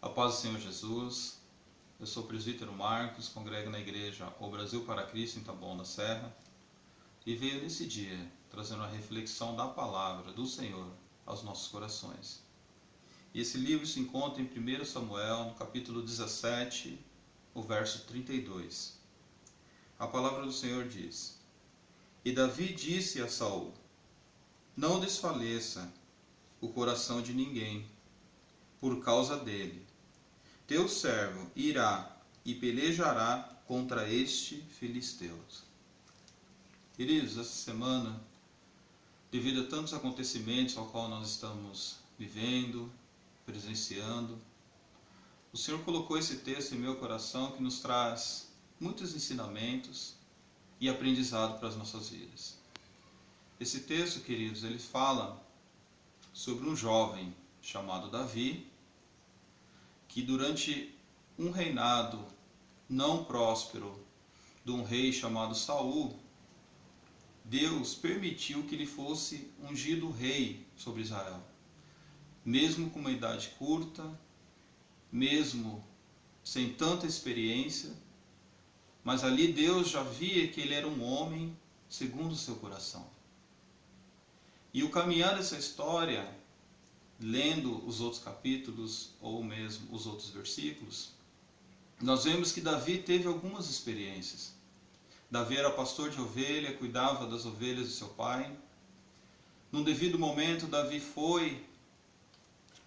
A paz do Senhor Jesus. Eu sou o presbítero Marcos, congrego na igreja O Brasil para Cristo em Taboão da Serra e veio nesse dia trazendo a reflexão da palavra do Senhor aos nossos corações. E esse livro se encontra em 1 Samuel, no capítulo 17, o verso 32. A palavra do Senhor diz: E Davi disse a Saul: Não desfaleça o coração de ninguém por causa dele. Teu servo irá e pelejará contra este filisteu. Queridos, essa semana, devido a tantos acontecimentos ao qual nós estamos vivendo, presenciando, o Senhor colocou esse texto em meu coração que nos traz muitos ensinamentos e aprendizado para as nossas vidas. Esse texto, queridos, ele fala sobre um jovem chamado Davi, que durante um reinado não próspero de um rei chamado Saul, Deus permitiu que ele fosse ungido rei sobre Israel. Mesmo com uma idade curta, mesmo sem tanta experiência, mas ali Deus já via que ele era um homem segundo o seu coração. E o caminhar dessa história, lendo os outros capítulos ou mesmo os outros versículos, nós vemos que Davi teve algumas experiências. Davi era pastor de ovelha, cuidava das ovelhas de seu pai. Num devido momento, Davi foi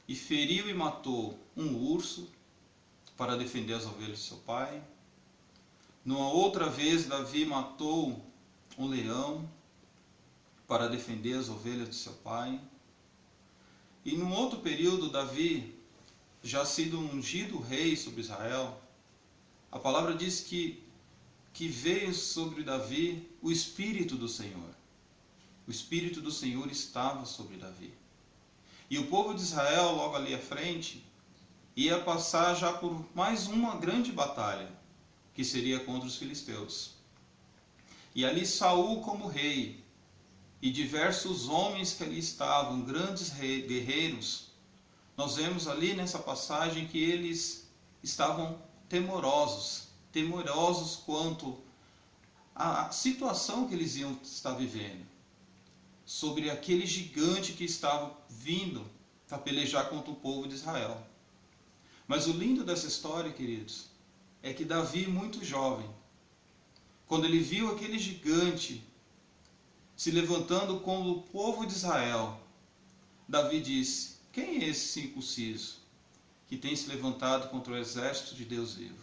e feriu e matou um urso para defender as ovelhas de seu pai. Numa outra vez, Davi matou um leão para defender as ovelhas de seu pai. E num outro período, Davi, já sido ungido rei sobre Israel, a palavra diz que veio sobre Davi o Espírito do Senhor. O Espírito do Senhor estava sobre Davi. E o povo de Israel, logo ali à frente, ia passar já por mais uma grande batalha, que seria contra os filisteus. E ali Saul como rei, e diversos homens que ali estavam, grandes guerreiros, nós vemos ali nessa passagem que eles estavam temerosos quanto à situação que eles iam estar vivendo, sobre aquele gigante que estava vindo para pelejar contra o povo de Israel. Mas o lindo dessa história, queridos, é que Davi, muito jovem, quando ele viu aquele gigante se levantando com o povo de Israel, Davi disse: Quem é esse circunciso que tem se levantado contra o exército de Deus vivo?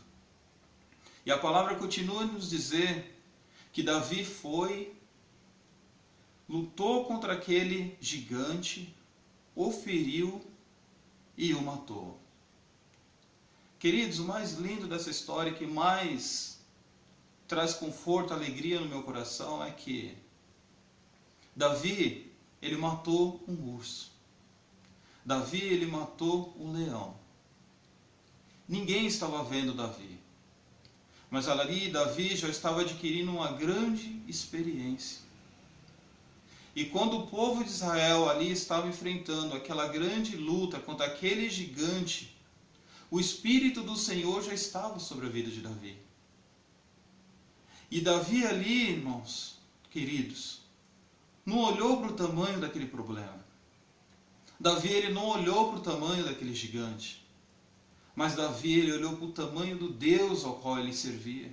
E a palavra continua a nos dizer que Davi lutou contra aquele gigante, o feriu e o matou. Queridos, o mais lindo dessa história, que mais traz conforto, alegria no meu coração, é que Davi, ele matou um urso. Davi, ele matou um leão. Ninguém estava vendo Davi. Mas ali Davi já estava adquirindo uma grande experiência. E quando o povo de Israel ali estava enfrentando aquela grande luta contra aquele gigante, o Espírito do Senhor já estava sobre a vida de Davi. E Davi ali, irmãos, queridos, não olhou para o tamanho daquele problema. Davi, ele não olhou para o tamanho daquele gigante. Mas Davi, ele olhou para o tamanho do Deus ao qual ele servia.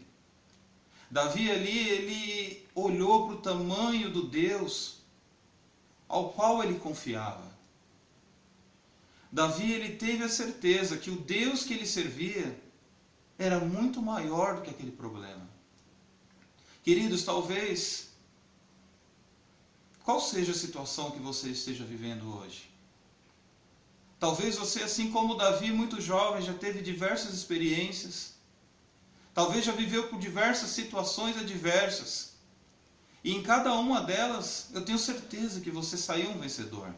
Davi ali, ele olhou para o tamanho do Deus ao qual ele confiava. Davi, ele teve a certeza que o Deus que ele servia era muito maior do que aquele problema. Queridos, talvez, qual seja a situação que você esteja vivendo hoje? Talvez você, assim como Davi, muito jovem, já teve diversas experiências. Talvez já viveu por diversas situações adversas. E em cada uma delas, eu tenho certeza que você saiu um vencedor.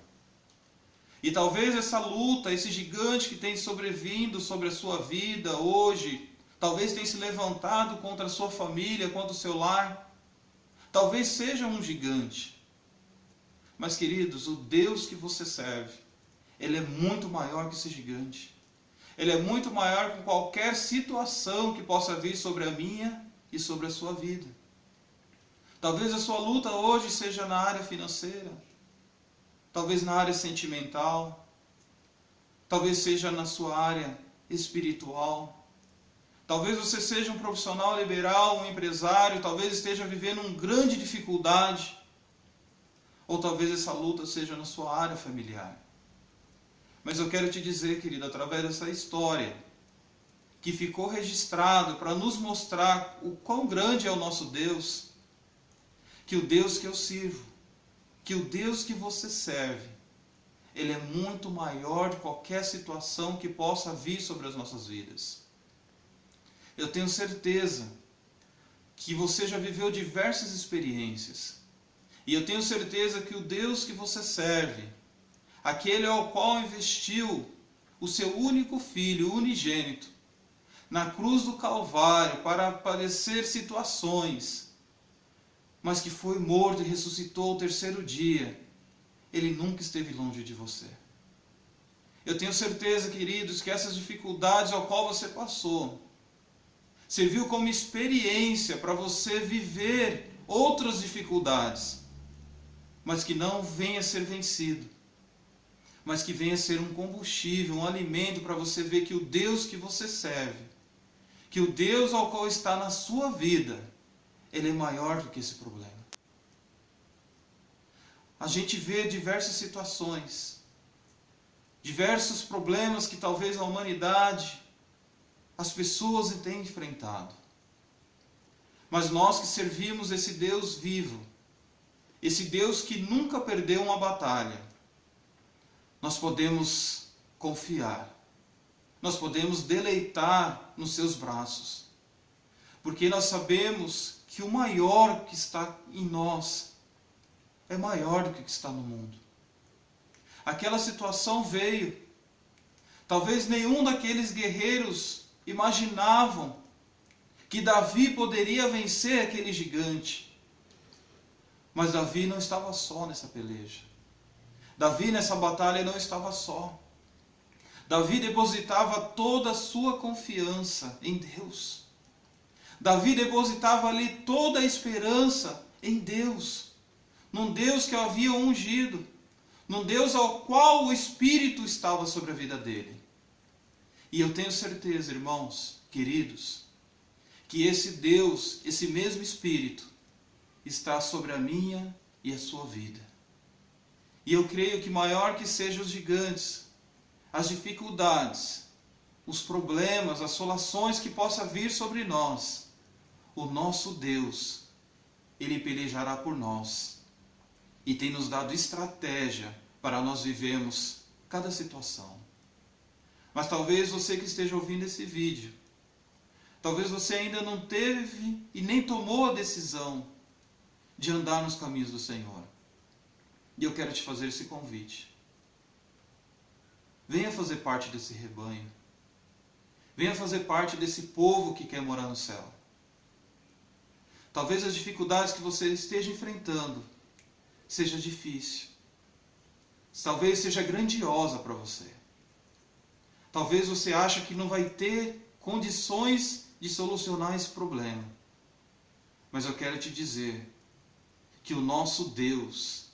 E talvez essa luta, esse gigante que tem sobrevindo sobre a sua vida hoje, talvez tenha se levantado contra a sua família, contra o seu lar. Talvez seja um gigante. Mas, queridos, o Deus que você serve, Ele é muito maior que esse gigante. Ele é muito maior que qualquer situação que possa vir sobre a minha e sobre a sua vida. Talvez a sua luta hoje seja na área financeira, talvez na área sentimental, talvez seja na sua área espiritual. Talvez você seja um profissional liberal, um empresário, talvez esteja vivendo uma grande dificuldade, ou talvez essa luta seja na sua área familiar. Mas eu quero te dizer, querido, através dessa história, que ficou registrado para nos mostrar o quão grande é o nosso Deus, que o Deus que eu sirvo, que o Deus que você serve, Ele é muito maior de qualquer situação que possa vir sobre as nossas vidas. Eu tenho certeza que você já viveu diversas experiências, e eu tenho certeza que o Deus que você serve, aquele ao qual investiu o seu único filho, unigênito, na cruz do Calvário para padecer situações, mas que foi morto e ressuscitou ao terceiro dia, Ele nunca esteve longe de você. Eu tenho certeza, queridos, que essas dificuldades ao qual você passou serviu como experiência para você viver outras dificuldades, mas que não venha a ser vencido, mas que venha a ser um combustível, um alimento para você ver que o Deus que você serve, que o Deus ao qual está na sua vida, Ele é maior do que esse problema. A gente vê diversas situações, diversos problemas que talvez a humanidade, as pessoas têm enfrentado. Mas nós que servimos esse Deus vivo, esse Deus que nunca perdeu uma batalha, nós podemos confiar, nós podemos deleitar nos seus braços, porque nós sabemos que o maior que está em nós é maior do que o que está no mundo. Aquela situação veio, talvez nenhum daqueles guerreiros imaginavam que Davi poderia vencer aquele gigante, mas Davi não estava só nessa peleja. Davi nessa batalha não estava só. Davi depositava toda a sua confiança em Deus. Davi depositava ali toda a esperança em Deus. Num Deus que o havia ungido. Num Deus ao qual o Espírito estava sobre a vida dele. E eu tenho certeza, irmãos, queridos, que esse Deus, esse mesmo Espírito, está sobre a minha e a sua vida. E eu creio que maior que sejam os gigantes, as dificuldades, os problemas, as assolações que possa vir sobre nós, o nosso Deus, Ele pelejará por nós. E tem nos dado estratégia para nós vivermos cada situação. Mas talvez você que esteja ouvindo esse vídeo, talvez você ainda não teve e nem tomou a decisão de andar nos caminhos do Senhor. E eu quero te fazer esse convite. Venha fazer parte desse rebanho. Venha fazer parte desse povo que quer morar no céu. Talvez as dificuldades que você esteja enfrentando seja difícil. Talvez seja grandiosa para você. Talvez você ache que não vai ter condições de solucionar esse problema. Mas eu quero te dizer que o nosso Deus,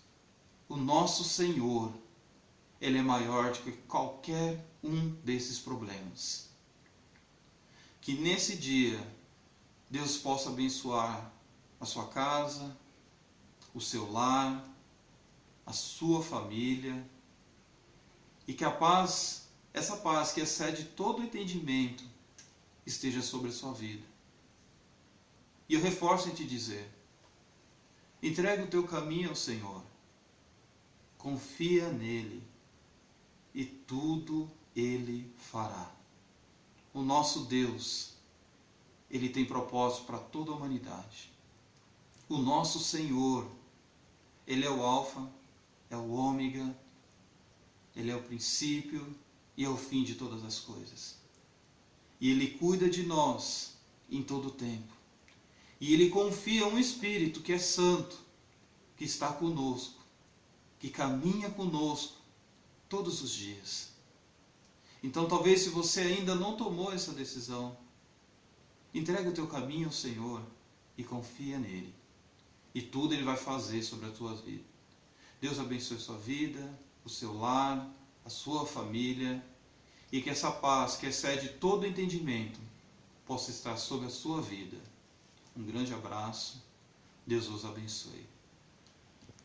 o nosso Senhor, Ele é maior do que qualquer um desses problemas. Que nesse dia Deus possa abençoar a sua casa, o seu lar, a sua família, e que a paz, essa paz que excede todo o entendimento, esteja sobre a sua vida. E eu reforço em te dizer, entrega o teu caminho ao Senhor, confia nele, e tudo Ele fará. O nosso Deus, Ele tem propósito para toda a humanidade. O nosso Senhor, Ele é o Alfa, é o Ômega, Ele é o princípio e é o fim de todas as coisas. E Ele cuida de nós em todo o tempo. E Ele confia um Espírito que é santo, que está conosco, que caminha conosco todos os dias. Então talvez se você ainda não tomou essa decisão, entregue o teu caminho ao Senhor e confia nele. E tudo Ele vai fazer sobre a tua vida. Deus abençoe a sua vida, o seu lar, a sua família, e que essa paz que excede todo entendimento possa estar sobre a sua vida. Um grande abraço. Deus os abençoe.